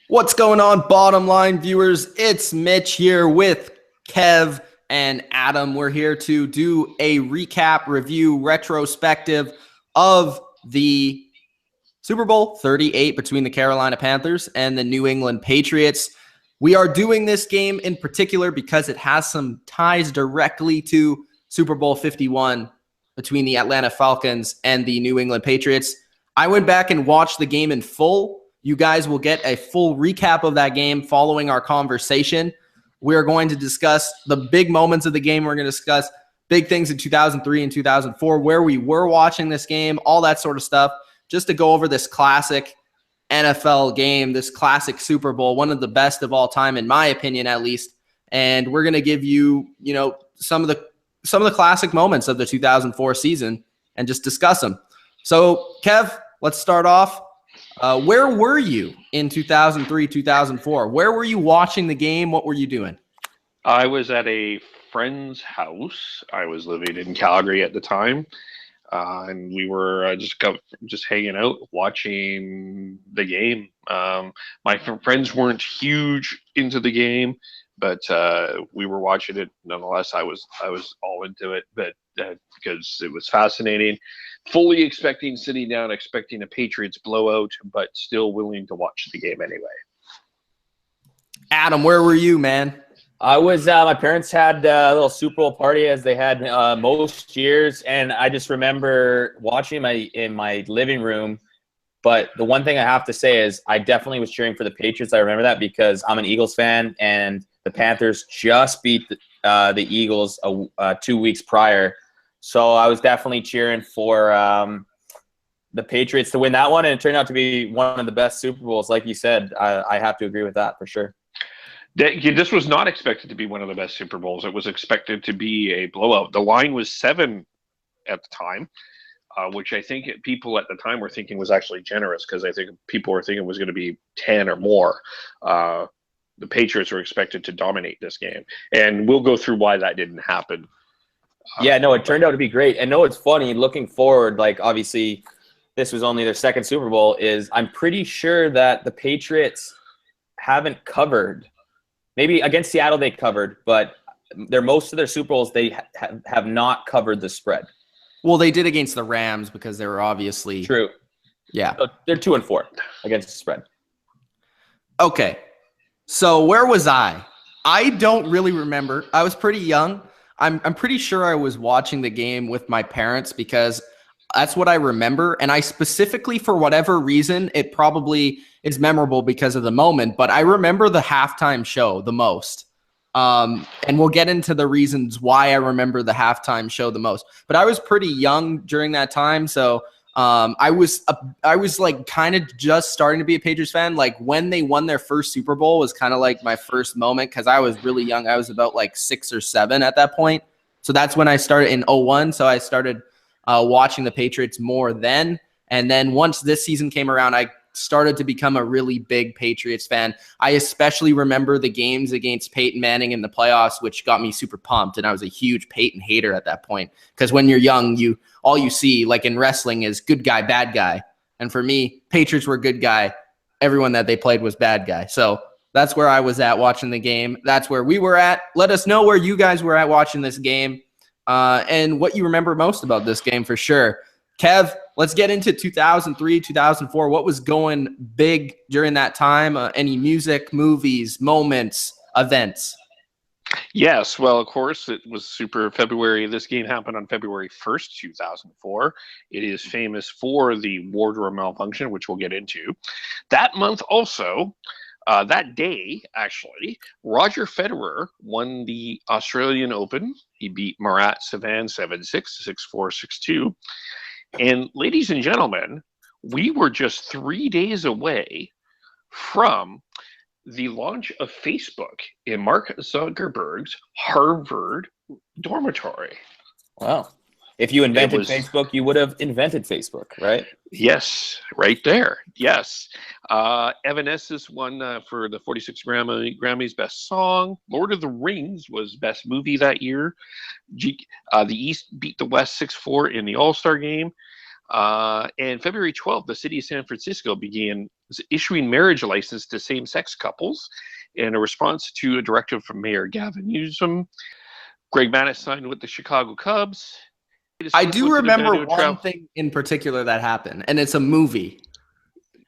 What's going on, bottom line viewers? It's Mitch here with Kev and Adam. We're here to do a recap, review, retrospective of the Super Bowl 38 between the Carolina Panthers and the New England Patriots. We are doing this game in particular because it has some ties directly to Super Bowl 51 between the Atlanta Falcons and the New England Patriots. I went back and watched the game in full. You guys will get a full recap of that game following our conversation. We're going to discuss the big moments of the game. We're going to discuss big things in 2003 and 2004, where we were watching this game, all that sort of stuff, just to go over this classic NFL game, this classic Super Bowl, one of the best of all time, in my opinion, at least. And we're going to give you, some of the classic moments of the 2004 season and just discuss them. So, Kev, let's start off. Where were you in 2003, 2004? Where were you watching the game? What were you doing? I was at a friend's house. I was living in Calgary at the time, and we were just hanging out, watching the game. My friends weren't huge into the game, but we were watching it nonetheless. I was all into it, but because it was fascinating. Fully sitting down, expecting a Patriots blowout, but still willing to watch the game anyway. Adam, where were you, man? I was, my parents had a little Super Bowl party, as they had most years, and I just remember watching in my living room. But the one thing I have to say is I definitely was cheering for the Patriots. I remember that because I'm an Eagles fan, and the Panthers just beat the Eagles 2 weeks prior. So I was definitely cheering for the Patriots to win that one, and it turned out to be one of the best Super Bowls. Like you said, I have to agree with that for sure. This was not expected to be one of the best Super Bowls. It was expected to be a blowout. The line was 7 at the time, which I think people at the time were thinking was actually generous, because I think people were thinking it was going to be 10 or more. The Patriots were expected to dominate this game, and we'll go through why that didn't happen. Yeah, no, it turned out to be great. And no, it's funny, looking forward, like obviously this was only their second Super Bowl, I'm pretty sure that the Patriots haven't covered. Maybe against Seattle they covered, but most of their Super Bowls they have not covered the spread. Well, they did against the Rams because they were obviously true. Yeah, so they're 2-4 against the spread. Okay, so where was I? I don't really remember. I was pretty young. I'm pretty sure I was watching the game with my parents because that's what I remember. And I specifically, for whatever reason, it probably is memorable because of the moment, but I remember the halftime show the most. And we'll get into the reasons why I remember the halftime show the most. But I was pretty young during that time, so I was like kind of just starting to be a Patriots fan. Like when they won their first Super Bowl was kind of like my first moment because I was really young. I was about like 6 or 7 at that point. So that's when I started in 2001. So I started watching the Patriots more then. And then once this season came around, I started to become a really big Patriots fan. I especially remember the games against Peyton Manning in the playoffs, which got me super pumped. And I was a huge Peyton hater at that point. Because when you're young, all you see, like in wrestling, is good guy, bad guy. And for me, Patriots were good guy. Everyone that they played was bad guy. So that's where I was at watching the game. That's where we were at. Let us know where you guys were at watching this game and what you remember most about this game for sure. Kev, let's get into 2003, 2004. What was going big during that time? Any music, movies, moments, events? Yes, well, of course, it was Super February. This game happened on February 1st, 2004. It is famous for the wardrobe malfunction, which we'll get into. That month also, that day, actually, Roger Federer won the Australian Open. He beat Marat Safin 7-6, 6-4, 6-2. And ladies and gentlemen, we were just 3 days away from the launch of Facebook in Mark Zuckerberg's Harvard dormitory. Wow. If you invented Facebook, you would have invented Facebook, right? Yes, right there. Yes. Evanescence won for the 46 Grammys Best Song. Lord of the Rings was Best Movie that year. The East beat the West 6-4 in the All-Star Game. And February 12th, the city of San Francisco began was issuing marriage license to same-sex couples in a response to a directive from Mayor Gavin Newsom. Greg Manis signed with the Chicago Cubs. I do remember one thing in particular that happened, and it's a movie.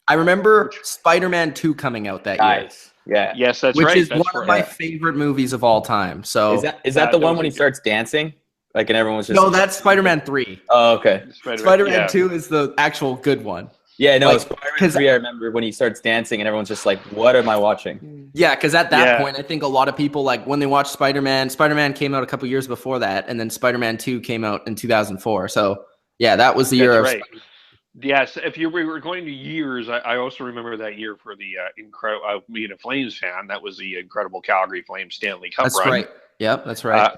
I remember Spider-Man 2 coming out that year. Yeah. Yes, that's which right. is one of my favorite movies of all time. So is that the one when he starts dancing? Like, and everyone was just... No, that's Spider-Man 3. Oh, okay. Spider-Man 2 is the actual good one. Yeah, no, like, Spider-Man 3, I remember when he starts dancing and everyone's just like, what am I watching? Yeah, because at that point, I think a lot of people, like, when they watch Spider-Man came out a couple years before that, and then Spider-Man 2 came out in 2004. So, yeah, that was the year of... Yes, if we were going to years, I also remember that year for the incredible, being a Flames fan, that was the incredible Calgary Flames Stanley Cup run. That's right. Yep, that's right.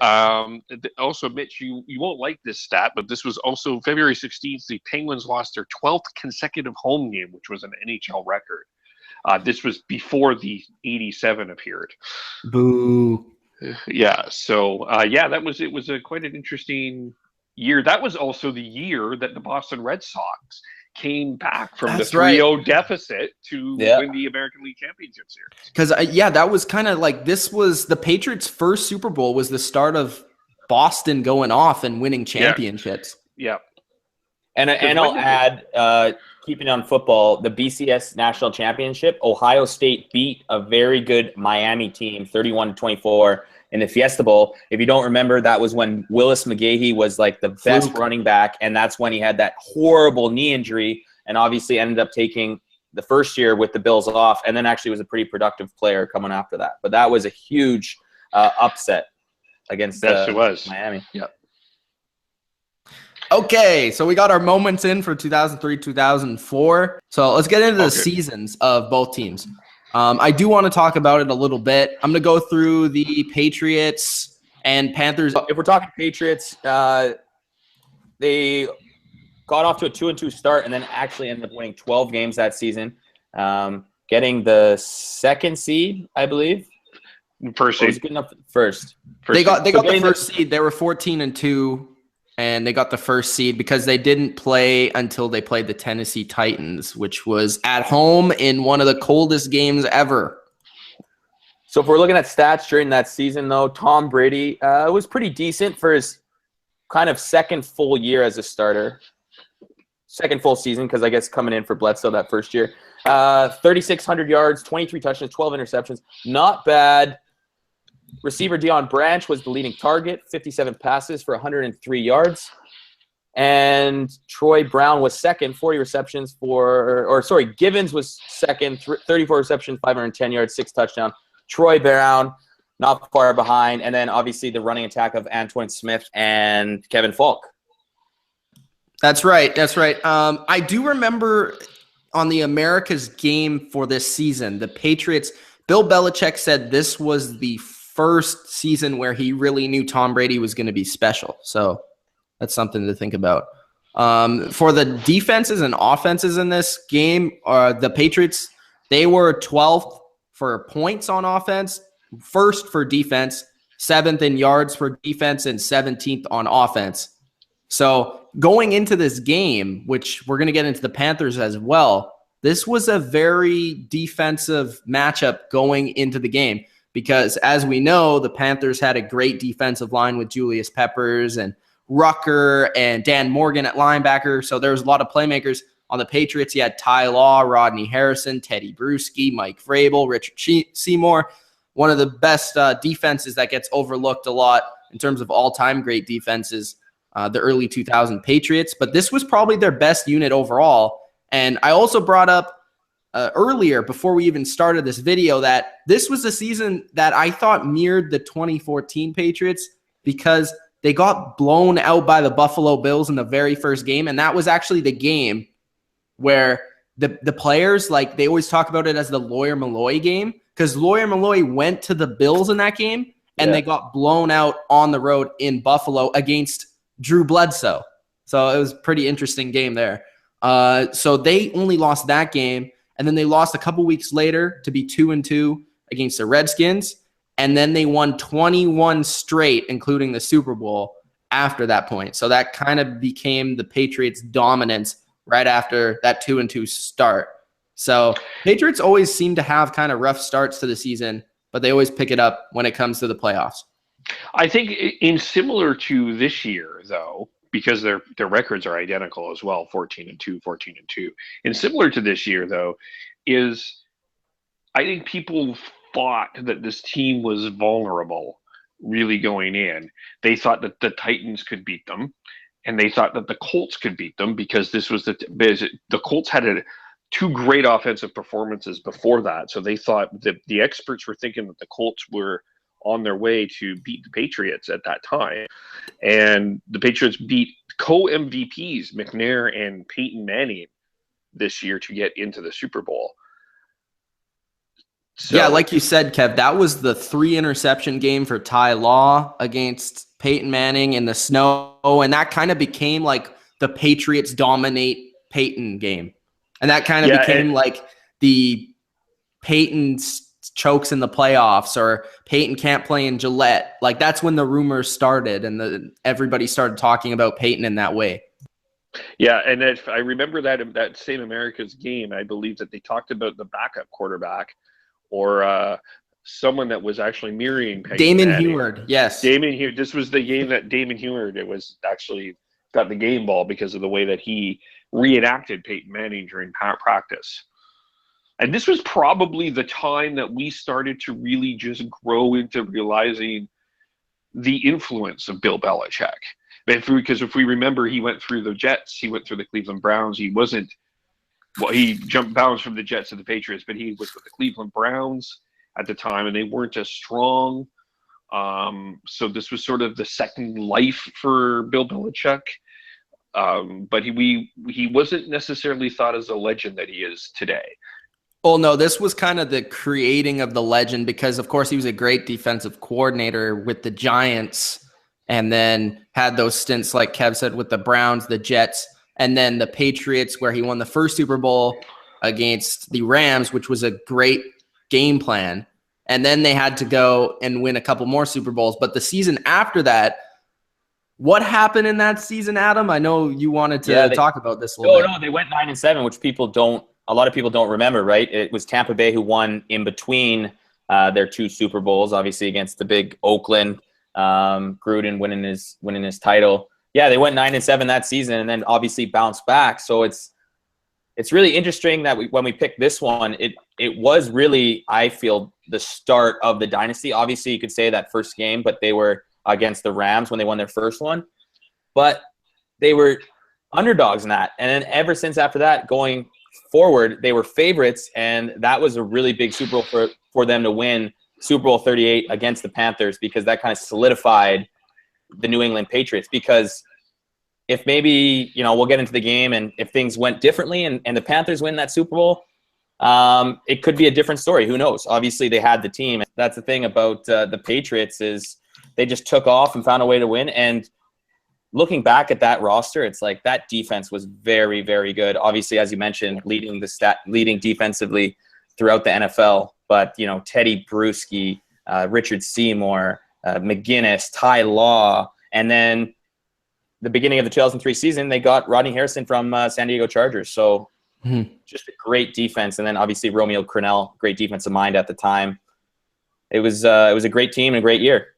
Also, Mitch, you won't like this stat, but this was also February 16th. The Penguins lost their 12th consecutive home game, which was an NHL record. This was before the 87 appeared. Boo. Yeah. So, it was quite an interesting year. That was also the year that the Boston Red Sox came back from the 3-0 deficit to win the American League Championship Series. Because, that was kind of like, this was the Patriots' first Super Bowl was the start of Boston going off and winning championships. Yeah. And I'll add, keeping on football, the BCS National Championship, Ohio State beat a very good Miami team, 31-24 in the Fiesta Bowl. If you don't remember, that was when Willis McGahee was like the best running back, and that's when he had that horrible knee injury and obviously ended up taking the first year with the Bills off, and then actually was a pretty productive player coming after that. But that was a huge upset against Miami. Yep. Okay, so we got our moments in for 2003, 2004. So let's get into the seasons of both teams. I do want to talk about it a little bit. I'm going to go through the Patriots and Panthers. If we're talking Patriots, they got off to a 2-2 start and then actually ended up winning 12 games that season, getting the second seed, I believe. First seed. Was good enough first. They got the first seed. They were 14-2. And they got the first seed because they didn't play until they played the Tennessee Titans, which was at home in one of the coldest games ever. So if we're looking at stats during that season, though, Tom Brady was pretty decent for his kind of second full year as a starter. Second full season, because I guess coming in for Bledsoe that first year. 3,600 yards, 23 touchdowns, 12 interceptions. Not bad. Receiver Deion Branch was the leading target, 57 passes for 103 yards. And Troy Brown was second, 40 receptions Givens was second, 34 receptions, 510 yards, 6 touchdowns. Troy Brown, not far behind. And then obviously the running attack of Antoine Smith and Kevin Falk. That's right. I do remember on the America's game for this season, the Patriots, Bill Belichick said this was the first season where he really knew Tom Brady was going to be special. So that's something to think about. For the defenses and offenses in this game, the Patriots, they were 12th for points on offense, first for defense, 7th in yards for defense, and 17th on offense. So going into this game, which we're going to get into the Panthers as well, this was a very defensive matchup going into the game. Because as we know, the Panthers had a great defensive line with Julius Peppers and Rucker and Dan Morgan at linebacker. So there was a lot of playmakers. On the Patriots, you had Ty Law, Rodney Harrison, Teddy Bruschi, Mike Vrabel, Richard Seymour. One of the best defenses that gets overlooked a lot in terms of all-time great defenses, the early 2000 Patriots. But this was probably their best unit overall. And I also brought up earlier, before we even started this video, that this was a season that I thought mirrored the 2014 Patriots because they got blown out by the Buffalo Bills in the very first game. And that was actually the game where the players, like, they always talk about it as the Lawyer Malloy game, because Lawyer Malloy went to the Bills in that game and they got blown out on the road in Buffalo against Drew Bledsoe. So it was a pretty interesting game there. So they only lost that game. And then they lost a couple weeks later to be 2-2 against the Redskins. And then they won 21 straight, including the Super Bowl after that point. So that kind of became the Patriots' dominance right after that 2-2 start. So Patriots always seem to have kind of rough starts to the season, but they always pick it up when it comes to the playoffs. I think in similar to this year, though, because their records are identical as well, 14-2, 14-2. And similar to this year, though, is I think people thought that this team was vulnerable really going in. They thought that the Titans could beat them, and they thought that the Colts could beat them because this was the Colts had two great offensive performances before that. So they thought that the experts were thinking that the Colts were on their way to beat the Patriots at that time. And the Patriots beat co-MVPs McNair and Peyton Manning this year to get into the Super Bowl. So, yeah, like you said, Kev, that was the 3-interception game for Ty Law against Peyton Manning in the snow, and that kind of became like the Patriots dominate Peyton game. And that kind of became like the Peyton chokes in the playoffs, or Peyton can't play in Gillette. Like that's when the rumors started, and everybody started talking about Peyton in that way. Yeah, and if I remember that same America's game, I believe that they talked about the backup quarterback or someone that was actually mirroring Peyton Damon Manning. Huard, yes. Damon Huard. This was the game that Damon Huard was actually got the game ball because of the way that he reenacted Peyton Manning during practice. And this was probably the time that we started to really just grow into realizing the influence of Bill Belichick. Because if we remember, he went through the Jets, he went through the Cleveland Browns. He jumped bounds from the Jets to the Patriots, but he was with the Cleveland Browns at the time, and they weren't as strong. So this was sort of the second life for Bill Belichick. But he wasn't necessarily thought as a legend that he is today. Well, no, this was kind of the creating of the legend because, of course, he was a great defensive coordinator with the Giants and then had those stints, like Kev said, with the Browns, the Jets, and then the Patriots, where he won the first Super Bowl against the Rams, which was a great game plan. And then they had to go and win a couple more Super Bowls. But the season after that, what happened in that season, Adam? I know you wanted to talk about this a little bit. No, they went 9-7, which a lot of people don't remember, right? It was Tampa Bay who won in between their two Super Bowls, obviously against the big Oakland, Gruden winning his title. Yeah, they went 9-7 that season, and then obviously bounced back. So it's really interesting that when we picked this one, it was really, I feel, the start of the dynasty. Obviously, you could say that first game, but they were against the Rams when they won their first one. But they were underdogs in that, and then ever since after that, going forward, they were favorites, and that was a really big Super Bowl for them to win Super Bowl 38 against the Panthers, because that kind of solidified the New England Patriots. Because if maybe, we'll get into the game, and if things went differently and the Panthers win that Super Bowl, it could be a different story. Who knows? Obviously, they had the team. That's the thing about the Patriots is they just took off and found a way to win. And looking back at that roster, it's like that defense was very, very good. Obviously, as you mentioned, leading defensively throughout the NFL. But, Teddy Bruschi, Richard Seymour, McGinnis, Ty Law, and then the beginning of the 2003 season, they got Rodney Harrison from San Diego Chargers. So just a great defense. And then obviously Romeo Crennel, great defensive mind at the time. It was a great team and a great year.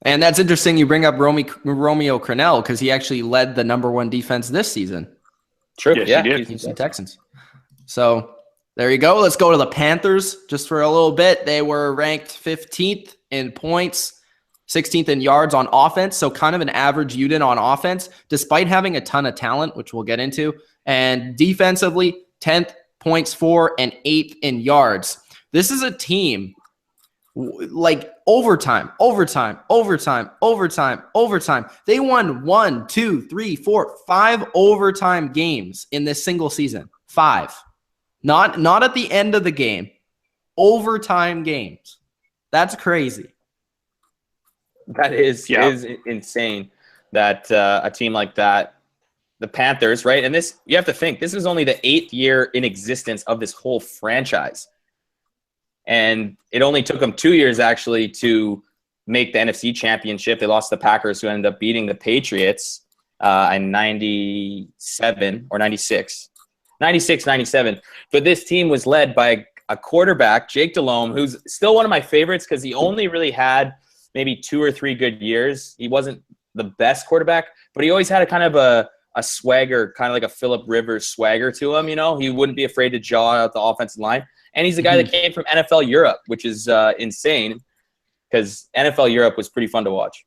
And that's interesting you bring up Romeo Crennel because he actually led the #1 defense this season. True. Yes, yeah, he did. Houston Texans. So there you go. Let's go to the Panthers just for a little bit. They were ranked 15th in points, 16th in yards on offense. So kind of an average unit on offense, despite having a ton of talent, which we'll get into. And defensively, 10th, points for, and 8th in yards. This is a team like overtime. They won 1, 2, 3, 4, 5 overtime games in this single season. 5. Not at the end of the game. Overtime games. That's crazy. That is insane that a team like that, the Panthers, right? And this, you have to think, this is only the 8th year in existence of this whole franchise. And it only took them 2 years actually to make the NFC Championship. They lost the Packers, who ended up beating the Patriots in 97 or 96. 96, 97. But this team was led by a quarterback, Jake Delhomme, who's still one of my favorites because he only really had maybe 2 or 3 good years. He wasn't the best quarterback, but he always had a kind of a swagger, kind of like a Phillip Rivers swagger to him. He wouldn't be afraid to jaw out the offensive line. And he's the guy that came from NFL Europe, which is insane because NFL Europe was pretty fun to watch.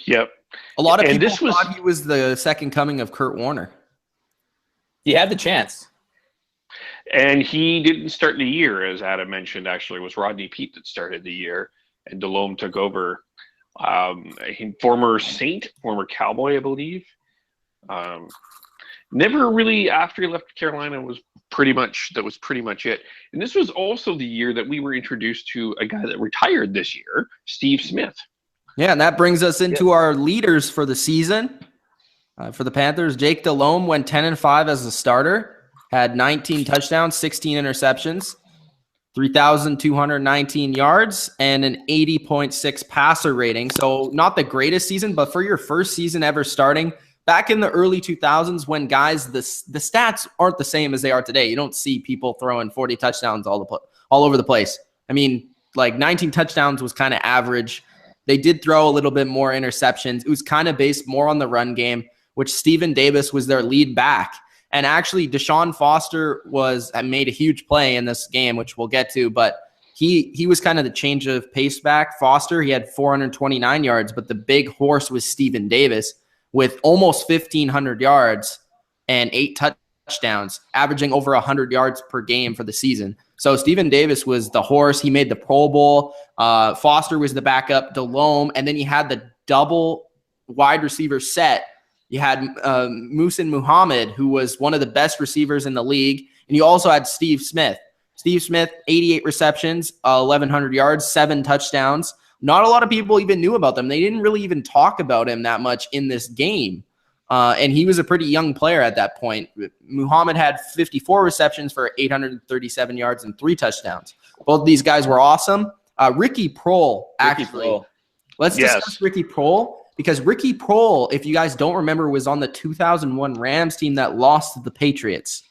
Yep. A lot of people thought he was the second coming of Kurt Warner. He had the chance. And he didn't start the year, as Adam mentioned. Actually, it was Rodney Peete that started the year, and Delhomme took over. Former Saint, former Cowboy, I believe. Never really, after he left Carolina, was pretty much it. And this was also the year that we were introduced to a guy that retired this year, Steve Smith. Yeah, and that brings us into our leaders for the season. For the Panthers, Jake Delhomme went 10-5 as a starter, had 19 touchdowns, 16 interceptions, 3,219 yards, and an 80.6 passer rating. So not the greatest season, but for your first season ever starting, back in the early 2000s when guys, the stats aren't the same as they are today. You don't see people throwing 40 touchdowns all over the place. I mean, like 19 touchdowns was kind of average. They did throw a little bit more interceptions. It was kind of based more on the run game, which Steven Davis was their lead back. And actually, Deshaun Foster made a huge play in this game, which we'll get to, but he was kind of the change of pace back. Foster, he had 429 yards, but the big horse was Steven Davis with almost 1,500 yards and 8 touchdowns, averaging over 100 yards per game for the season. So Steven Davis was the horse. He made the Pro Bowl. Foster was the backup, Delhomme, and then you had the double wide receiver set. You had Muhsin Muhammad, who was one of the best receivers in the league, and you also had Steve Smith. Steve Smith, 88 receptions, 1,100 yards, 7 touchdowns. Not a lot of people even knew about them. They didn't really even talk about him that much in this game. And he was a pretty young player at that point. Muhammad had 54 receptions for 837 yards and 3 touchdowns. Both of these guys were awesome. Ricky Proehl, actually. Let's discuss Ricky Proehl, because Ricky Proehl, if you guys don't remember, was on the 2001 Rams team that lost to the Patriots.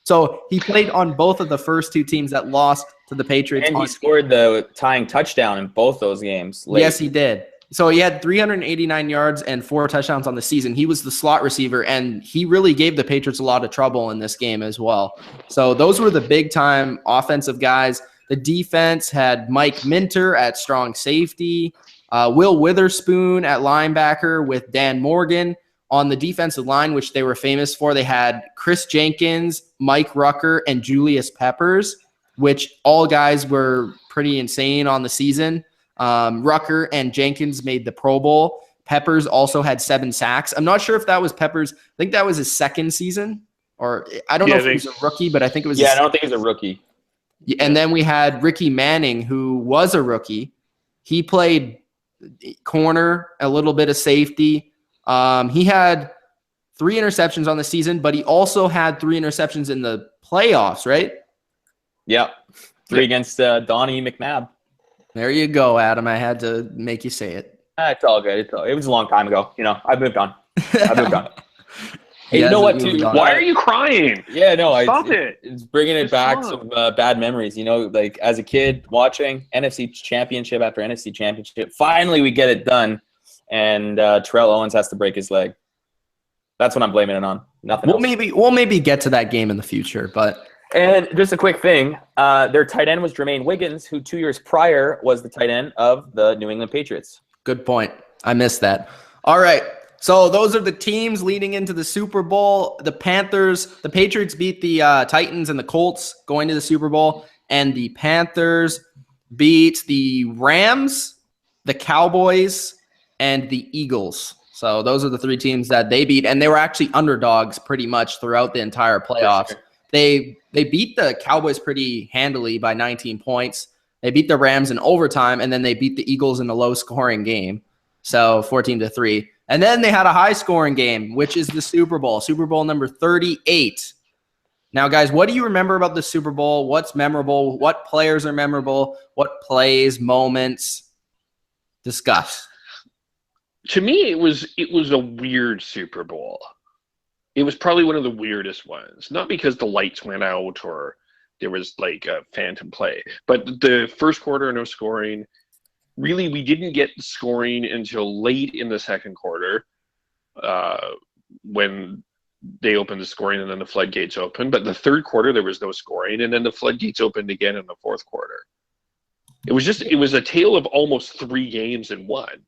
So he played on both of the first 2 teams that lost to the Patriots. And he scored the tying touchdown in both those games. Yes, he did. So he had 389 yards and 4 touchdowns on the season. He was the slot receiver, and he really gave the Patriots a lot of trouble in this game as well. So those were the big-time offensive guys. The defense had Mike Minter at strong safety, Will Witherspoon at linebacker with Dan Morgan. On the defensive line, which they were famous for, they had Chris Jenkins, Mike Rucker, and Julius Peppers, which all guys were pretty insane on the season. Rucker and Jenkins made the Pro Bowl. Peppers also had 7 sacks. I'm not sure if that was Peppers. I think that was his second season, or I don't know if he was a rookie, but I think it was. Yeah, I don't think he was a rookie. And then we had Ricky Manning, who was a rookie. He played corner, a little bit of safety. He had 3 interceptions on the season, but he also had 3 interceptions in the playoffs, right? Yep. 3 against Donnie McNabb. There you go, Adam. I had to make you say it. It's all good. It was a long time ago. I've moved on. Hey, you know what, too? Why are you crying? Yeah, no. Stop it. It's bringing it back some bad memories. Like as a kid watching NFC Championship after NFC Championship. Finally, we get it done. And Terrell Owens has to break his leg. That's what I'm blaming it on. Nothing else. We'll maybe get to that game in the future, but. And just a quick thing, their tight end was Jermaine Wiggins, who 2 years prior was the tight end of the New England Patriots. Good point. I missed that. All right. So those are the teams leading into the Super Bowl. The Patriots beat the Titans and the Colts going to the Super Bowl, and the Panthers beat the Rams, the Cowboys, and the Eagles. So those are the 3 teams that they beat, and they were actually underdogs pretty much throughout the entire playoffs. Sure. They beat the Cowboys pretty handily by 19 points. They beat the Rams in overtime, and then they beat the Eagles in a low-scoring game, so 14-3. And then they had a high-scoring game, which is the Super Bowl number 38. Now, guys, what do you remember about the Super Bowl? What's memorable? What players are memorable? What plays, moments? Discuss. To me, it was a weird Super Bowl. it was probably one of the weirdest ones. Not because the lights went out or there was like a phantom play, but the first quarter, no scoring. Really, we didn't get scoring until late in the second quarter when they opened the scoring and then the floodgates opened. But the third quarter, there was no scoring, and then the floodgates opened again in the fourth quarter. It was a tale of almost 3 games in one.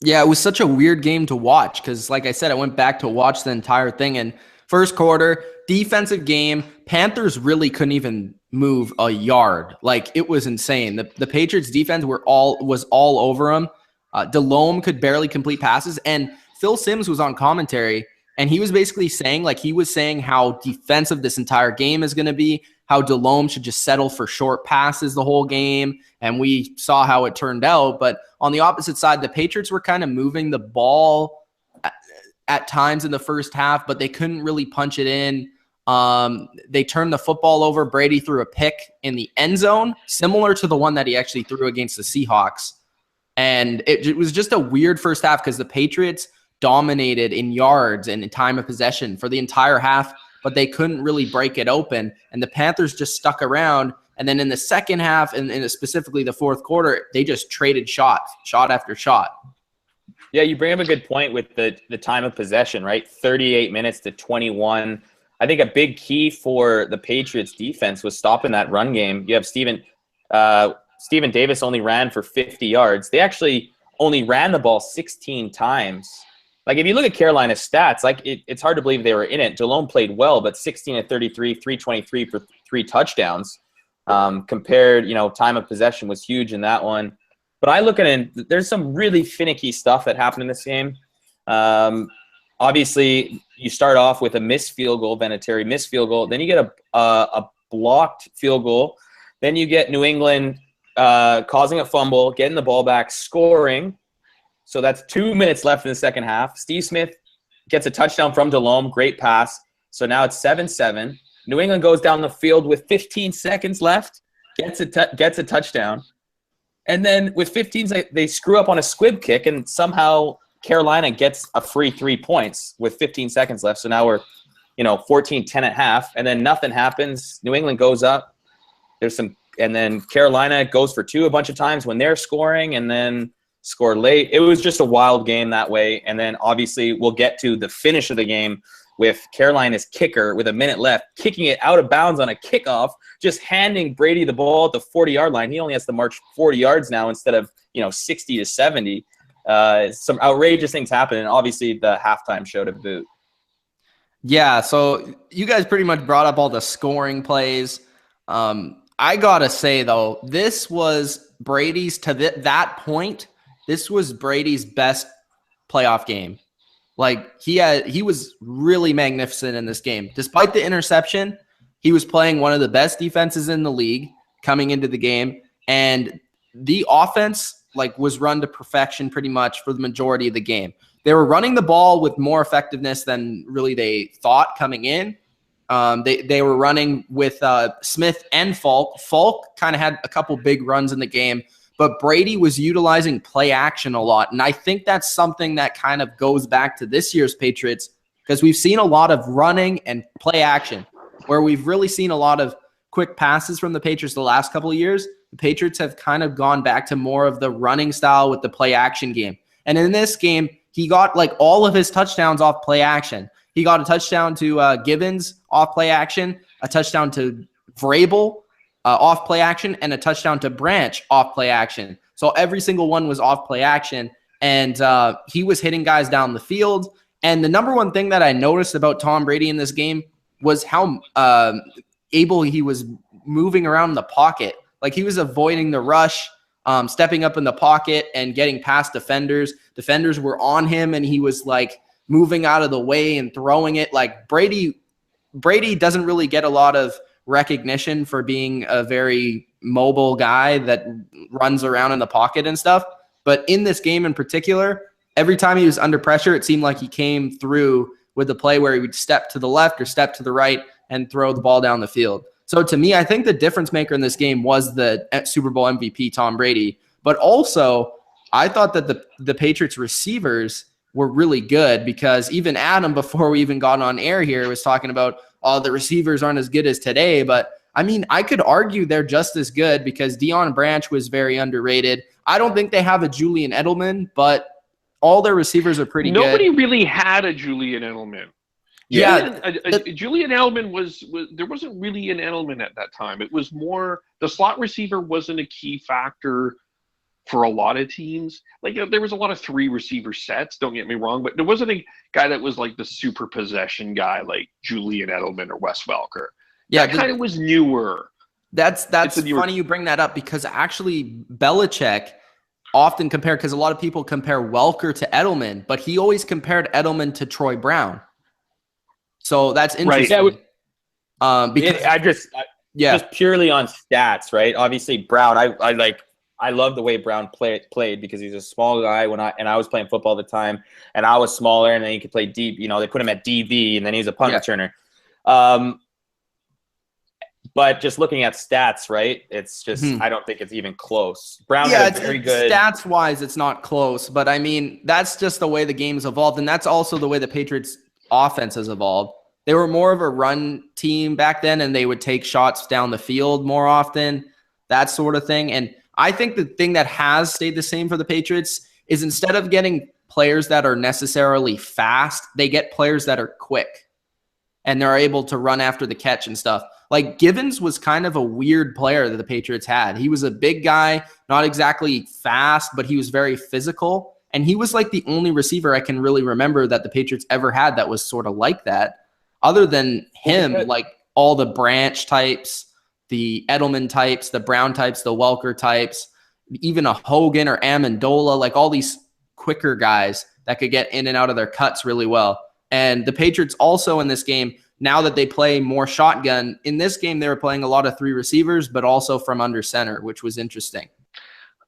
Yeah, it was such a weird game to watch because, like I said, I went back to watch the entire thing. And first quarter, defensive game, Panthers really couldn't even move a yard. Like, it was insane. The Patriots defense was all over them. Delhomme could barely complete passes. And Phil Simms was on commentary, and he was basically saying, how defensive this entire game is going to be, how Delhomme should just settle for short passes the whole game. And we saw how it turned out. But on the opposite side, the Patriots were kind of moving the ball at times in the first half, but they couldn't really punch it in. They turned the football over. Brady threw a pick in the end zone, similar to the one that he actually threw against the Seahawks. And it was just a weird first half because the Patriots dominated in yards and in time of possession for the entire half, but they couldn't really break it open. And the Panthers just stuck around. And then in the second half, and specifically the fourth quarter, they just traded shot after shot. Yeah, you bring up a good point with the time of possession, right? 38 minutes to 21. I think a big key for the Patriots defense was stopping that run game. You have Steven Davis only ran for 50 yards. They actually only ran the ball 16 times. Like, if you look at Carolina's stats, like it's hard to believe they were in it. Delhomme played well, but 16 of 33, 323 for 3 touchdowns. Compared, time of possession was huge in that one. But I look at it, there's some really finicky stuff that happened in this game. Obviously, you start off with a missed field goal, Vinatieri missed field goal. Then you get a blocked field goal. Then you get New England causing a fumble, getting the ball back, scoring. So that's 2 minutes left in the second half. Steve Smith gets a touchdown from Delhomme, great pass. So now it's 7-7. New England goes down the field with 15 seconds left, gets a touchdown. And then with 15 seconds, they screw up on a squib kick, and somehow Carolina gets a free 3 points with 15 seconds left. So now we're, 14-10 at half, and then nothing happens. New England goes up. And then Carolina goes for 2 a bunch of times when they're scoring, and then score late. It was just a wild game that way. And then obviously we'll get to the finish of the game with Carolina's kicker with a minute left, kicking it out of bounds on a kickoff, just handing Brady the ball at the 40-yard line. He only has to march 40 yards now instead of 60 to 70. Some outrageous things happen, and obviously the halftime show to boot. Yeah, so you guys pretty much brought up all the scoring plays. I gotta say though, this was Brady's that point. This was Brady's best playoff game. Like, he was really magnificent in this game. Despite the interception, he was playing one of the best defenses in the league coming into the game, and the offense was run to perfection pretty much for the majority of the game. They were running the ball with more effectiveness than really they thought coming in. They were running with Smith and Falk. Falk kind of had a couple big runs in the game, but Brady was utilizing play action a lot. And I think that's something that kind of goes back to this year's Patriots, because we've seen a lot of running and play action, where we've really seen a lot of quick passes from the Patriots the last couple of years. The Patriots have kind of gone back to more of the running style with the play action game. And in this game, he got all of his touchdowns off play action. He got a touchdown to Gibbons off play action, a touchdown to Vrabel off play action, and a touchdown to Branch off play action. So every single one was off play action, and he was hitting guys down the field. And the number one thing that I noticed about Tom Brady in this game was how able he was moving around in the pocket. Like, he was avoiding the rush, stepping up in the pocket and getting past defenders. Defenders were on him, and he was moving out of the way and throwing it. Brady doesn't really get a lot of recognition for being a very mobile guy that runs around in the pocket and stuff. But in this game in particular, every time he was under pressure, it seemed like he came through with the play where he would step to the left or step to the right and throw the ball down the field. So to me, I think the difference maker in this game was the Super Bowl MVP, Tom Brady. But also, I thought that the Patriots receivers were really good, because even Adam, before we even got on air here, was talking about, oh, the receivers aren't as good as today. But I mean, I could argue they're just as good, because Deion Branch was very underrated. I don't think they have a Julian Edelman, but all their receivers are pretty good. Nobody really had a Julian Edelman. Yeah. Julian Edelman was there wasn't really an Edelman at that time. It was more, the slot receiver wasn't a key factor for a lot of teams. Like, there was a lot of 3 receiver sets, don't get me wrong, but there wasn't a guy that was like the super possession guy like Julian Edelman or Wes Welker. Yeah, that kind of was newer. That's funny you bring that up, because actually Belichick often compared, because a lot of people compare Welker to Edelman, but he always compared Edelman to Troy Brown. So that's interesting. Right. Because just purely on stats, right? Obviously Brown, I love the way Brown played, because he's a small guy I was playing football at the time, and I was smaller, and then he could play deep. You know, they put him at DV, and then he's a punt returner. But just looking at stats, right? It's just I don't think it's even close. Brown had very good stats wise. It's not close, but I mean, that's just the way the game's evolved, and that's also the way the Patriots offense has evolved. They were more of a run team back then, and they would take shots down the field more often, that sort of thing. And I think the thing that has stayed the same for the Patriots is, instead of getting players that are necessarily fast, they get players that are quick, and they're able to run after the catch and stuff. Like, Givens was kind of a weird player that the Patriots had. He was a big guy, not exactly fast, but he was very physical. And he was like the only receiver I can really remember that the Patriots ever had that was sort of like that. Other than him, like all the Branch types, the Edelman types, the Brown types, the Welker types, even a Hogan or Amendola, like all these quicker guys that could get in and out of their cuts really well. And the Patriots also in this game, now that they play more shotgun, in this game they were playing a lot of 3 receivers, but also from under center, which was interesting.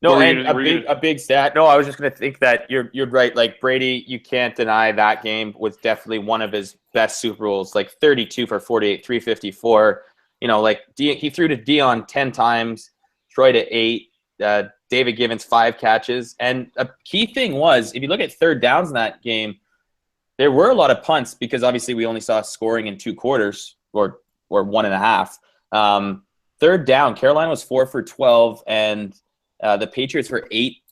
No, and a big stat. No, I was just going to think that you're right. Like, Brady, you can't deny that game was definitely one of his best Super Bowls. Like 32 for 48, 354. You know, like he threw to Deion 10 times, Troy to 8, David Givens 5 catches. And a key thing was, if you look at third downs in that game, there were a lot of punts, because obviously we only saw scoring in 2 quarters or 1.5. Third down, Carolina was 4 for 12, and the Patriots were 8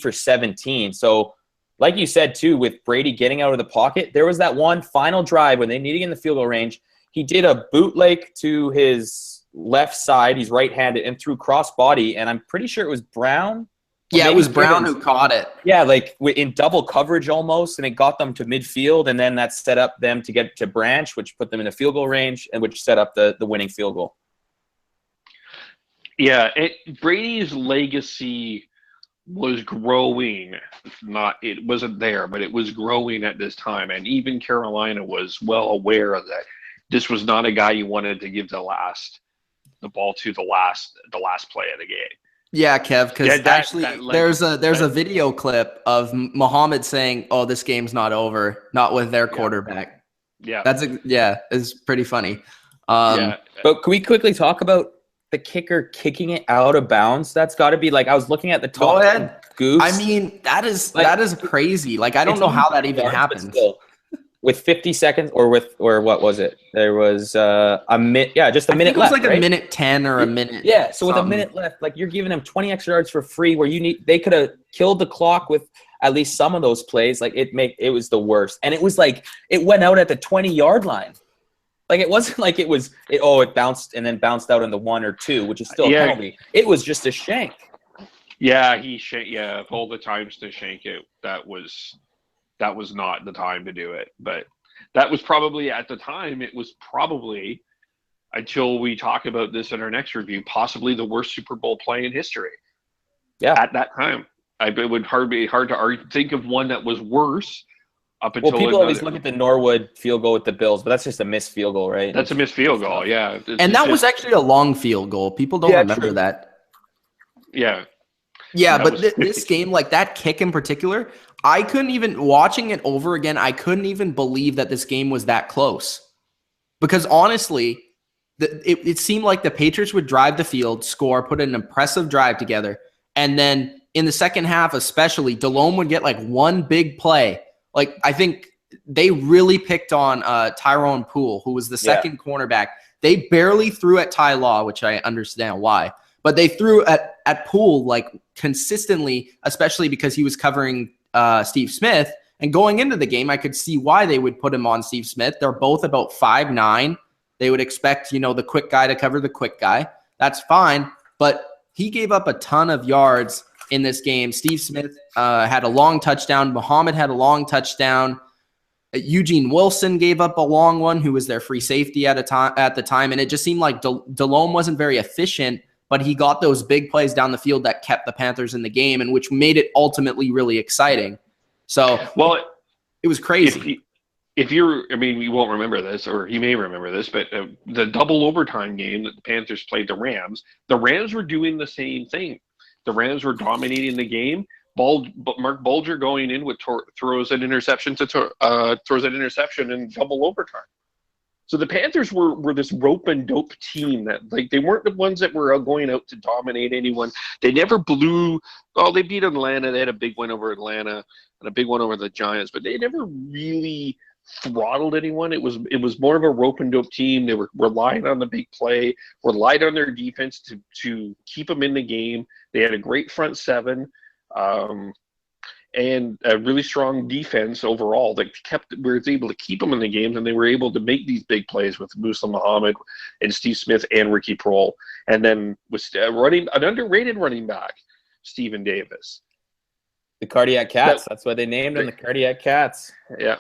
for 17. So, like you said too, with Brady getting out of the pocket, there was that one final drive when they needed in the field goal range. He did a bootleg to his left side. He's right-handed, and threw cross body. And I'm pretty sure it was Brown. Yeah, it was Brown who caught it. Yeah, like in double coverage almost, and it got them to midfield, and then that set up them to get to Branch, which put them in the field goal range, and which set up the winning field goal. Yeah, Brady's legacy was growing. It wasn't there, but it was growing at this time, and even Carolina was well aware of that. This was not a guy you wanted to give the ball to the last play of the game. Yeah, Kev, because there's a video clip of Muhammad saying, "Oh, this game's not over, not with their quarterback." Yeah, it's pretty funny. But can we quickly talk about the kicker kicking it out of bounds? That's got to be like, I was looking at the top. Go ahead. Goose. I mean, that is crazy. Like, I don't know how that even happens. With 50 seconds, or what was it? There was a minute. Yeah, just a minute left. It was like right? a minute 10 or a minute. Yeah, so with a minute left, like, you're giving them 20 extra yards for free, where they could have killed the clock with at least some of those plays. Like, it was the worst, and it was like it went out at the 20-yard line. Like, it wasn't like it bounced and then bounced out in the 1 or 2, which is still a penalty. It was just a shank. Yeah, all the times to shank it. That was not the time to do it. But that was probably, at the time, it was probably, until we talk about this in our next review, possibly the worst Super Bowl play in history. Yeah. At that time. It would be hard to think of one that was worse. People always look at the Norwood field goal with the Bills, but that's just a missed field goal, right? That's a missed field goal, yeah. That was actually a long field goal. People don't remember that. Yeah. Yeah, but this game, like that kick in particular, I couldn't even, watching it over again, I couldn't even believe that this game was that close. Because honestly, it seemed like the Patriots would drive the field, score, put an impressive drive together, and then in the second half especially, Delhomme would get like one big play, Like, I think they really picked on Tyrone Poole, who was the second cornerback. They barely threw at Ty Law, which I understand why. But they threw at Poole, like, consistently, especially because he was covering Steve Smith. And going into the game, I could see why they would put him on Steve Smith. They're both about 5'9". They would expect, the quick guy to cover the quick guy. That's fine. But he gave up a ton of yards in this game. Steve Smith had a long touchdown. Muhammad had a long touchdown. Eugene Wilson gave up a long one, who was their free safety at the time. And it just seemed like Delhomme wasn't very efficient, but he got those big plays down the field that kept the Panthers in the game, and which made it ultimately really exciting. So, well, it was crazy. You won't remember this, or you may remember this, but the double overtime game that the Panthers played the Rams were doing the same thing. The Rams were dominating the game. Mark Bulger going in with throws an interception in double overtime. So the Panthers were this rope and dope team that, like, they weren't the ones that were going out to dominate anyone. They never blew. Oh, they beat Atlanta. They had a big win over Atlanta and a big one over the Giants, but they never really throttled anyone. It was more of a rope and dope team. They were relying on the big play, relied on their defense to keep them in the game. They had a great front seven. And a really strong defense overall that was able to keep them in the games, and they were able to make these big plays with Musa Muhammad and Steve Smith and Ricky Prohl, and then with an underrated running back, Stephen Davis. The Cardiac Cats. That's why they named him the Cardiac Cats. Yeah.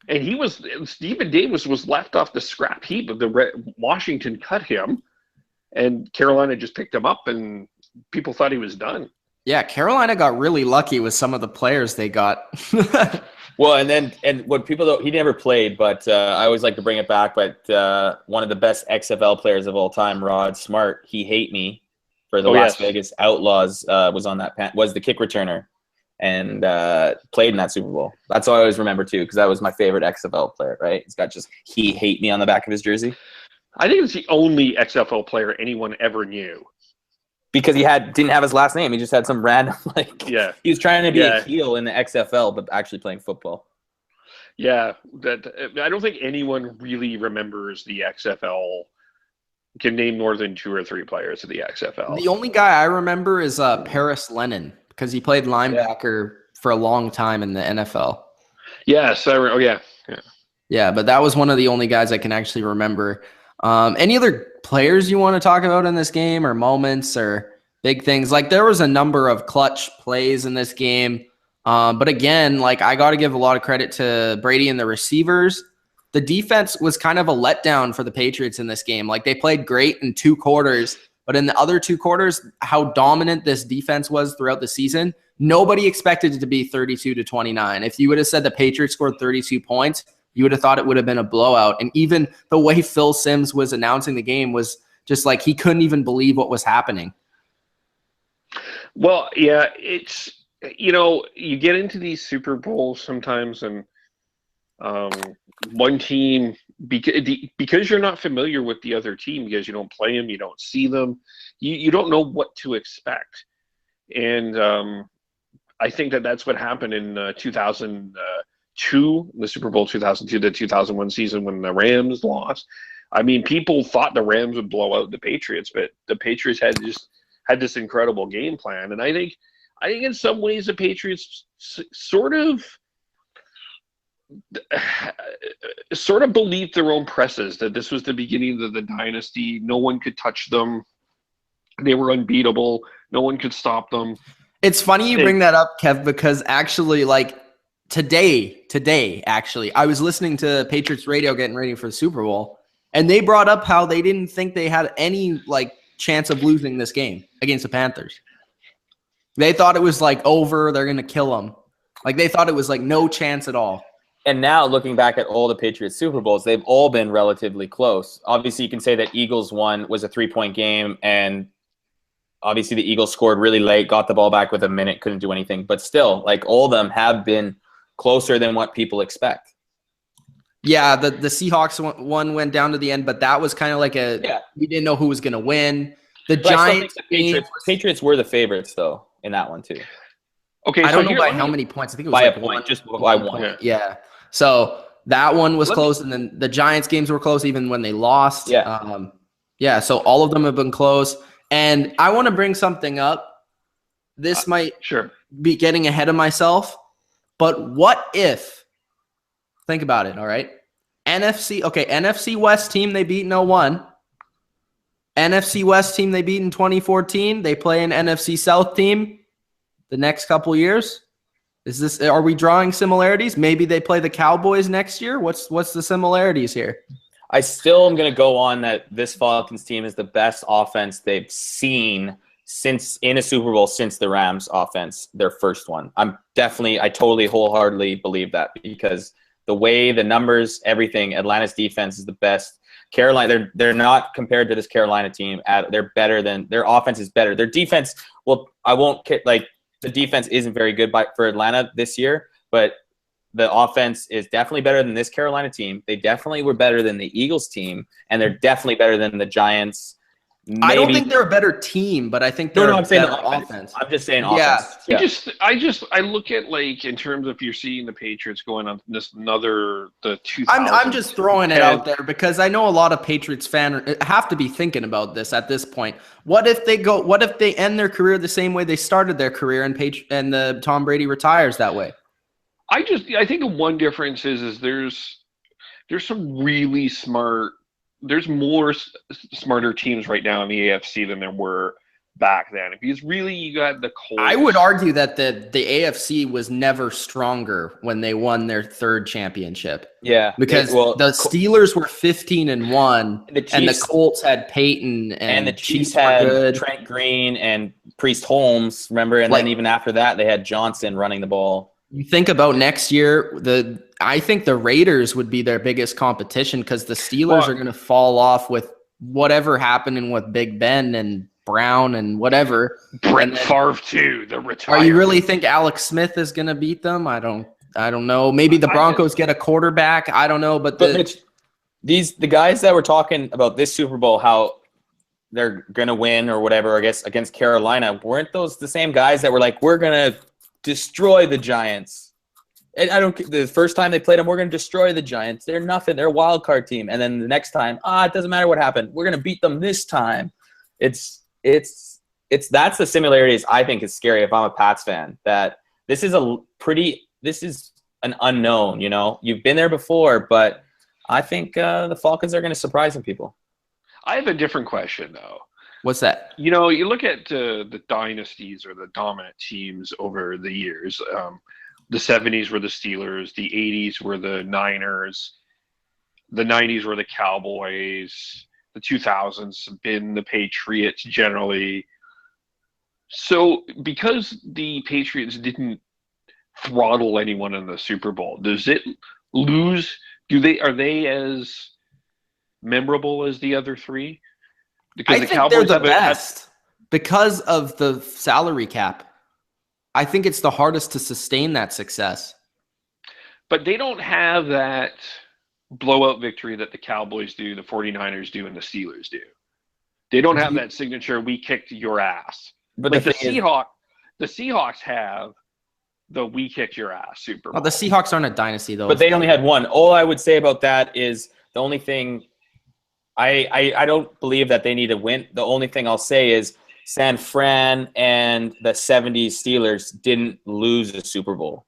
And Stephen Davis was left off the scrap heap, but Washington cut him, and Carolina just picked him up, and people thought he was done. Yeah, Carolina got really lucky with some of the players they got. Well, and what people don't, he never played, but I always like to bring it back. But one of the best XFL players of all time, Rod Smart, he hate me for the Las Vegas Outlaws, was the kick returner and played in that Super Bowl. That's what I always remember too, because that was my favorite XFL player. Right? He's got just he hate me on the back of his jersey. I think it's the only XFL player anyone ever knew. Because he didn't have his last name. He just had some random, he was trying to be a heel in the XFL, but actually playing football. Yeah, I don't think anyone really remembers the XFL, can name more than 2 or 3 players of the XFL. The only guy I remember is Paris Lennon, because he played linebacker for a long time in the NFL. Yes, Yeah, but that was one of the only guys I can actually remember. Any other players you want to talk about in this game, or moments or big things? Like, there was a number of clutch plays in this game. But again, I got to give a lot of credit to Brady and the receivers. The defense was kind of a letdown for the Patriots in this game. They played great in 2 quarters, but in the other 2 quarters, how dominant this defense was throughout the season, nobody expected it to be 32-29. If you would have said the Patriots scored 32 points, you would have thought it would have been a blowout. And even the way Phil Simms was announcing the game was just he couldn't even believe what was happening. Well, yeah, it's, you get into these Super Bowls sometimes, and one team, because you're not familiar with the other team, because you don't play them, you don't see them, you don't know what to expect. And I think that's what happened in 2002, the Super Bowl 2002, the 2001 season when the Rams lost. I mean, people thought the Rams would blow out the Patriots, but the Patriots had this incredible game plan. And I think in some ways the Patriots sort of believed their own presses, that this was the beginning of the dynasty. No one could touch them. They were unbeatable. No one could stop them. It's funny you bring that up, Kev, because actually, today, actually, I was listening to Patriots radio getting ready for the Super Bowl, and they brought up how they didn't think they had any chance of losing this game against the Panthers. They thought it was over. They're going to kill them. They thought it was no chance at all. And now looking back at all the Patriots Super Bowls, they've all been relatively close. Obviously, you can say that Eagles one was a 3-point game, and obviously the Eagles scored really late, got the ball back with a minute, couldn't do anything. But still, all of them have been closer than what people expect. Yeah, the Seahawks one went down to the end, but that was kind of we didn't know who was going to win. The Giants, Patriots were the favorites though in that one too. Okay, I so don't know by how many points. I think it was by like a point, one, just by one. point. Yeah. So that one was close, and then the Giants games were close even when they lost. Yeah. So all of them have been close. And I want to bring something up. This might be getting ahead of myself, but what if, think about it, all right? NFC West team they beat in 01. NFC West team they beat in 2014. They play an NFC South team the next couple years. Are we drawing similarities? Maybe they play the Cowboys next year. What's the similarities here? I still am going to go on that this Falcons team is the best offense they've seen since in a Super Bowl since the Rams offense, their first one. I totally wholeheartedly believe that because the way the numbers, everything, Atlanta's defense is the best. Carolina, they're not compared to this Carolina team. They're better than their offense is better. Their defense, well, the defense isn't very good for Atlanta this year, but the offense is definitely better than this Carolina team. They definitely were better than the Eagles team, and they're definitely better than the Giants. I don't think they're a better team, but I think they're I'm saying better offense. I'm just saying offense. I look at like in terms of you're seeing the Patriots going on the 2000s. I'm just throwing it out there because I know a lot of Patriots fans have to be thinking about this at this point. What if they end their career the same way they started their career and the Tom Brady retires that way? I think the one difference is there's some really smart. There's more smarter teams right now in the AFC than there were back then. Because really, you got the Colts. I would argue that the AFC was never stronger when they won their third championship. Yeah, because the Steelers were 15-1, and the Colts had Peyton, and the Chiefs had Trent Green and Priest Holmes. Remember, and then even after that, they had Johnson running the ball. You think about next year, I think the Raiders would be their biggest competition because the Steelers are going to fall off with whatever happening with Big Ben and Brown and whatever. Brett Favre too, the retirement. Are you really think Alex Smith is going to beat them? I don't know. Maybe the Broncos get a quarterback. I don't know, but Mitch, the guys that were talking about this Super Bowl, how they're going to win or whatever, I guess against Carolina, weren't those the same guys that were like, we're going to destroy the Giants? And the first time they played them, we're going to destroy the Giants. They're nothing. They're a wild card team. And then the next time, it doesn't matter what happened. We're going to beat them this time. That's the similarities I think is scary if I'm a Pats fan, that this is an unknown, you've been there before, but I think the Falcons are going to surprise some people. I have a different question though. What's that? You look at the dynasties or the dominant teams over the years. The 70s were the Steelers. The 80s were the Niners. The 90s were the Cowboys. The 2000s have been the Patriots generally. So because the Patriots didn't throttle anyone in the Super Bowl, does it lose? Are they as memorable as the other three? Because I think they're the best because of the salary cap. I think it's the hardest to sustain that success. But they don't have that blowout victory that the Cowboys do, the 49ers do, and the Steelers do. They don't have that signature, we kicked your ass. But like the Seahawks have the we kicked your ass Super Bowl. The Seahawks aren't a dynasty, though. But they only had one. All I would say about that is the only thing I don't believe that they need to win. The only thing I'll say is San Fran and the 70s Steelers didn't lose a Super Bowl.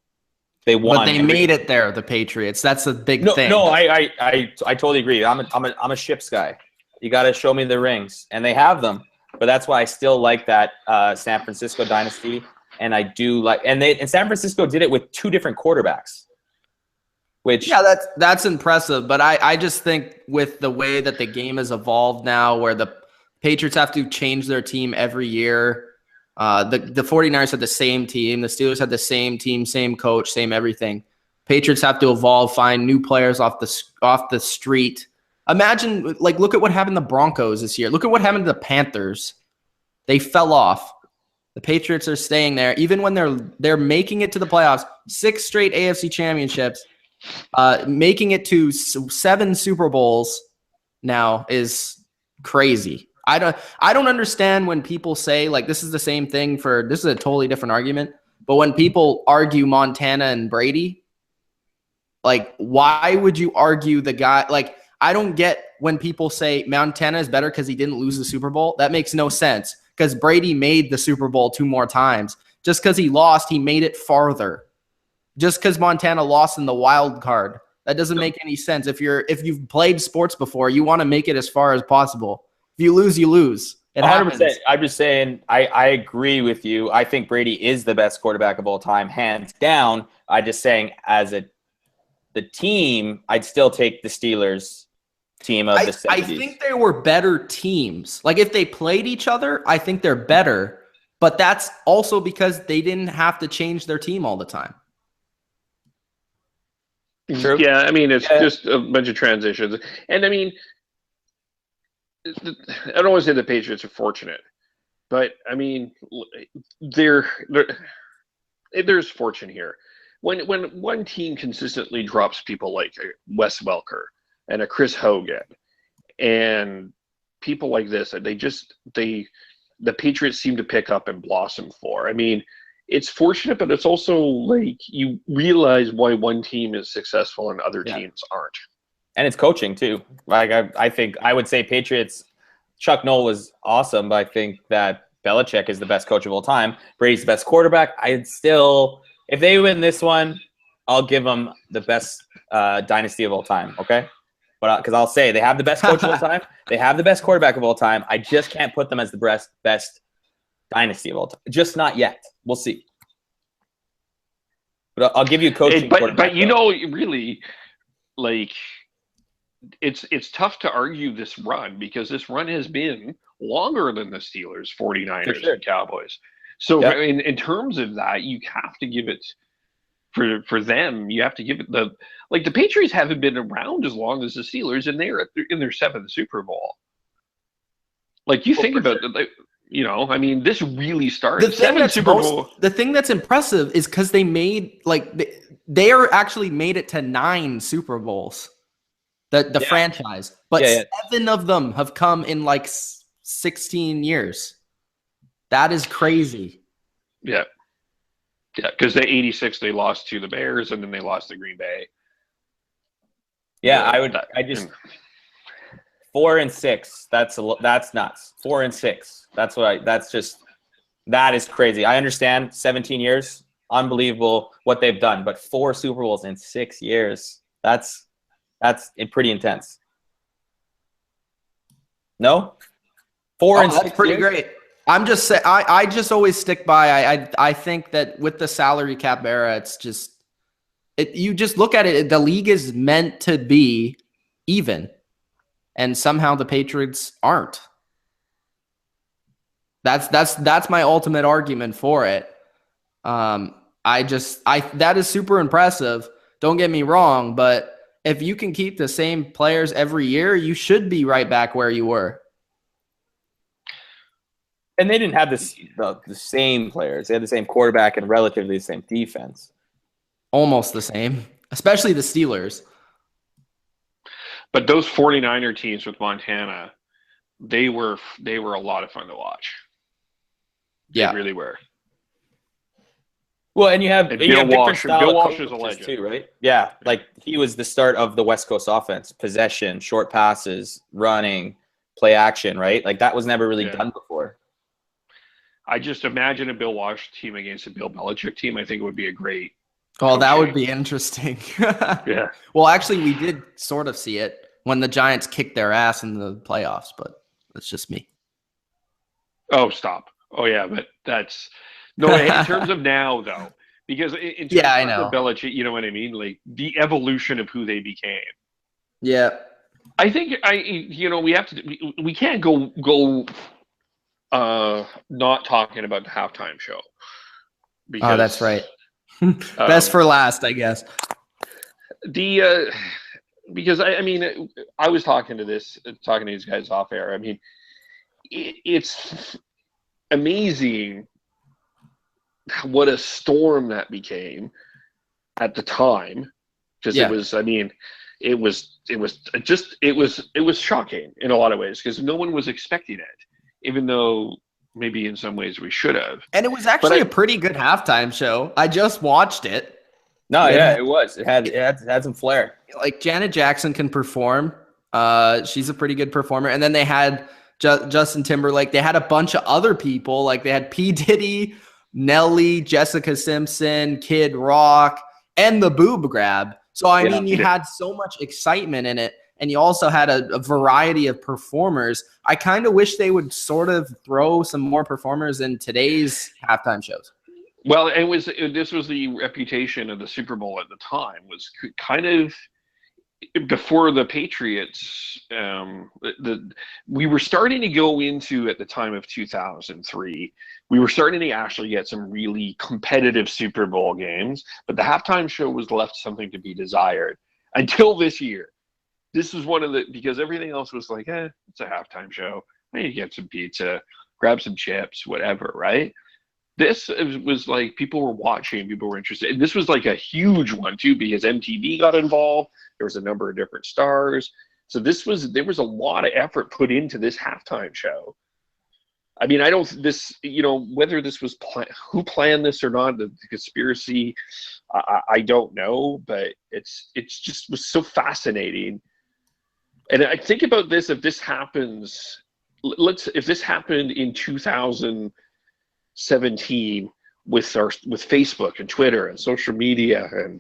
They won. But they made it there, the Patriots. That's a big thing. No, I totally agree. I'm a ships guy. You got to show me the rings, and they have them. But that's why I still like that San Francisco dynasty, and I do like. And San Francisco did it with two different quarterbacks. That's impressive. But I just think with the way that the game has evolved now, where the Patriots have to change their team every year. The 49ers had the same team. The Steelers had the same team, same coach, same everything. Patriots have to evolve, find new players off the street. Imagine, look at what happened to the Broncos this year. Look at what happened to the Panthers. They fell off. The Patriots are staying there, even when they're making it to the playoffs. 6 straight AFC championships, making it to 7 Super Bowls now is crazy. I don't understand when people say this is the same thing this is a totally different argument. But when people argue Montana and Brady, like, why would you argue the guy? Like, I don't get when people say Montana is better because he didn't lose the Super Bowl. That makes no sense because Brady made the Super Bowl 2 more times. Just because he lost, he made it farther. Just because Montana lost in the wild card, that doesn't make any sense. If you've played sports before, you want to make it as far as possible. If you lose, you lose. It 100%. happens. I'm just saying, I agree with you. I think Brady is the best quarterback of all time, hands down. I'm just saying, as the team, I'd still take the Steelers team of the 70s. I think they were better teams. Like, if they played each other, I think they're better. But that's also because they didn't have to change their team all the time. True. Yeah, I mean, it's just a bunch of transitions. And I mean, I don't want to say the Patriots are fortunate, but I mean, there's fortune here. When one team consistently drops people like a Wes Welker and a Chris Hogan and people like this, the Patriots seem to pick up and blossom for. I mean, it's fortunate, but it's also like you realize why one team is successful and other teams aren't. And it's coaching too. Like I think I would say Patriots, Chuck Noll was awesome, but I think that Belichick is the best coach of all time. Brady's the best quarterback. I'd still, if they win this one, I'll give them the best dynasty of all time. Okay, but because I'll say they have the best coach of all time, they have the best quarterback of all time. I just can't put them as the best dynasty of all time. Just not yet. We'll see. But I'll give you coaching. But you know, really, like, it's tough to argue this run because this run has been longer than the Steelers, 49ers, and Cowboys. So in terms of that, you have to give it for them. You have to give it the Patriots haven't been around as long as the Steelers, and they're in their 7th Super Bowl. Like, you think about it. You know, I mean, this really started. The thing that's impressive is because they made they are actually made it to 9 Super Bowls. The franchise, but 7 of them have come in like 16 years. That is crazy. Yeah, because the '86 they lost to the Bears, and then they lost to Green Bay. Yeah, I just 4 and 6. That's nuts. 4 and 6. That is crazy. I understand 17 years, unbelievable what they've done, but 4 Super Bowls in 6 years. That's pretty intense. No? 4 and 6 that's pretty great. I'm just saying, I just always stick by. I think that with the salary cap era, it's just you just look at it. The league is meant to be even, and somehow the Patriots aren't. That's my ultimate argument for it. That is super impressive. Don't get me wrong, but if you can keep the same players every year, you should be right back where you were. And they didn't have the same players. They had the same quarterback and relatively the same defense. Almost the same, especially the Steelers. But those 49er teams with Montana, they were a lot of fun to watch. They really were. Well, and you have Bill Walsh is a legend too, right? Yeah, like he was the start of the West Coast offense: possession, short passes, running, play action. Right? Like that was never really done before. I just imagine a Bill Walsh team against a Bill Belichick team. I think it would be a great. Oh, that would be interesting. Yeah. Well, actually, we did sort of see it when the Giants kicked their ass in the playoffs, but that's just me. Oh, stop. Oh, yeah, but that's no. In terms of now, though, because in terms of Belichick, you know what I mean? Like the evolution of who they became. Yeah. I think we can't go not talking about the halftime show. Because, that's right. Best for last, I guess. Because I mean, I was talking to these guys off air. I mean, it's amazing what a storm that became at the time. Because it was, I mean, it was shocking in a lot of ways because no one was expecting it, even though maybe in some ways we should have. And it was actually a pretty good halftime show. I just watched it. No, yeah, it was. It had some flair. Like Janet Jackson can perform. She's a pretty good performer. And then they had Justin Timberlake. They had a bunch of other people. Like they had P. Diddy, Nelly, Jessica Simpson, Kid Rock, and the Boob Grab. So, I mean, you had so much excitement in it. And you also had a variety of performers. I kind of wish they would sort of throw some more performers in today's halftime shows. Well, this was the reputation of the Super Bowl at the time, was kind of before the Patriots. We were starting to go into, at the time of 2003, we were starting to actually get some really competitive Super Bowl games, but the halftime show was left something to be desired until this year. This was one of the, because everything else was like, it's a halftime show. I need to get some pizza, grab some chips, whatever, right? This was like, people were watching, people were interested. And this was like a huge one too, because MTV got involved. There was a number of different stars. So there was a lot of effort put into this halftime show. I mean, whether this was who planned this or not, the conspiracy, I don't know, but it's just was so fascinating. And I think about this, if this happens, if this happened in 2017 with Facebook and Twitter and social media and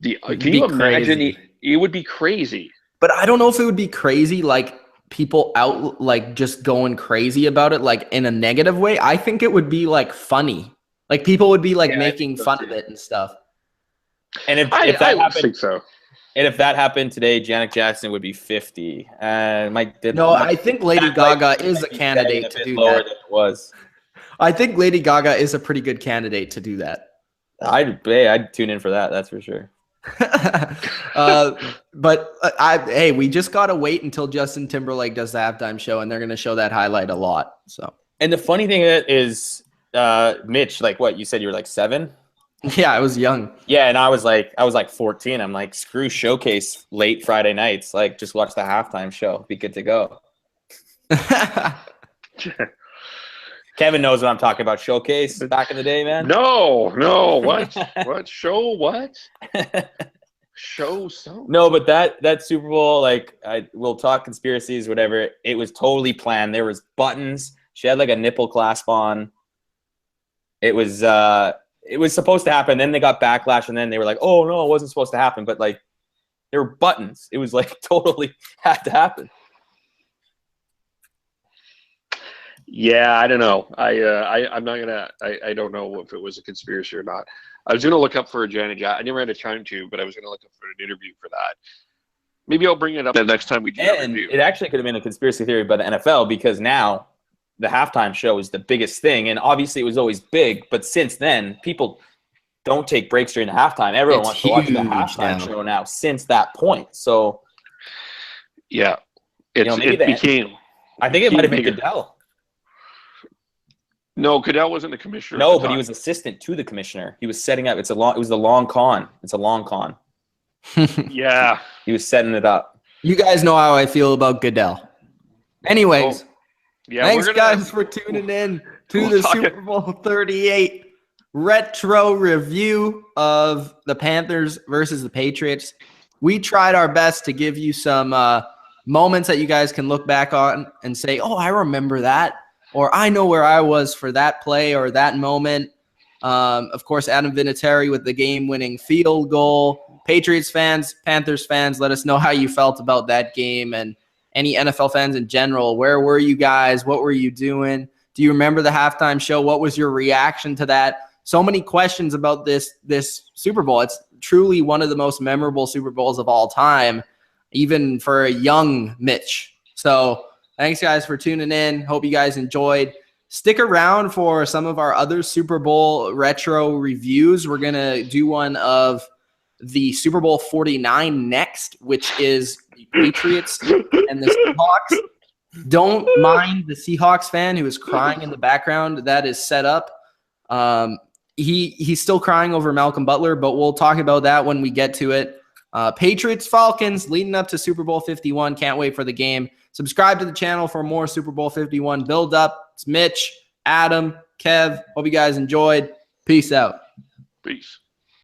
can you imagine? It would be crazy. But I don't know if it would be crazy, like people out, like just going crazy about it, like in a negative way. I think it would be like funny. Like people would be like making fun of it and stuff. And if that happened, think so. And if that happened today, Janet Jackson would be 50. I think Lady Gaga is a candidate to do that. Than it was. I think Lady Gaga is a pretty good candidate to do that. I'd tune in for that. That's for sure. We just gotta wait until Justin Timberlake does the halftime show, and they're gonna show that highlight a lot. So, and the funny thing is, Mitch, like what you said, you were like 7. Yeah, I was young. Yeah, and I was like 14. I'm like, screw Showcase late Friday nights. Like, just watch the halftime show. Be good to go. Kevin knows what I'm talking about. Showcase back in the day, man. No. What? What show? What? Show so? No, but that Super Bowl, like, we'll talk conspiracies, whatever. It was totally planned. There was buttons. She had like a nipple clasp on. It was supposed to happen. Then they got backlash, and then they were like, "Oh no, it wasn't supposed to happen." But like, there were buttons. It was like totally had to happen. Yeah, I don't know. I'm not gonna. I don't know if it was a conspiracy or not. I was gonna look up for a Janet Jackson. I never had a time to, but I was gonna look up for an interview for that. Maybe I'll bring it up the next time we do that review. It actually could have been a conspiracy theory by the NFL, because now the halftime show is the biggest thing, and obviously it was always big. But since then, people don't take breaks during the halftime. Everyone wants to watch the halftime show now. Since that point, so yeah, it became. I think it might have been Goodell. No, Goodell wasn't the commissioner. No, but he was assistant to the commissioner. He was setting up. It was the long con. It's a long con. Yeah. He was setting it up. You guys know how I feel about Goodell. Anyways, thanks guys for tuning in to the Super Bowl 38 retro review of the Panthers versus the Patriots. We tried our best to give you some moments that you guys can look back on and say, "Oh, I remember that." Or I know where I was for that play or that moment. Of course, Adam Vinatieri with the game-winning field goal. Patriots fans, Panthers fans, let us know how you felt about that game. And any NFL fans in general, where were you guys? What were you doing? Do you remember the halftime show? What was your reaction to that? So many questions about this Super Bowl. It's truly one of the most memorable Super Bowls of all time, even for a young Mitch. So thanks, guys, for tuning in. Hope you guys enjoyed. Stick around for some of our other Super Bowl retro reviews. We're going to do one of the Super Bowl 49 next, which is the Patriots and the Seahawks. Don't mind the Seahawks fan who is crying in the background. That is set up. He's still crying over Malcolm Butler, but we'll talk about that when we get to it. Patriots, Falcons, leading up to Super Bowl 51. Can't wait for the game. Subscribe to the channel for more Super Bowl 51 build-up. It's Mitch, Adam, Kev. Hope you guys enjoyed. Peace out. Peace.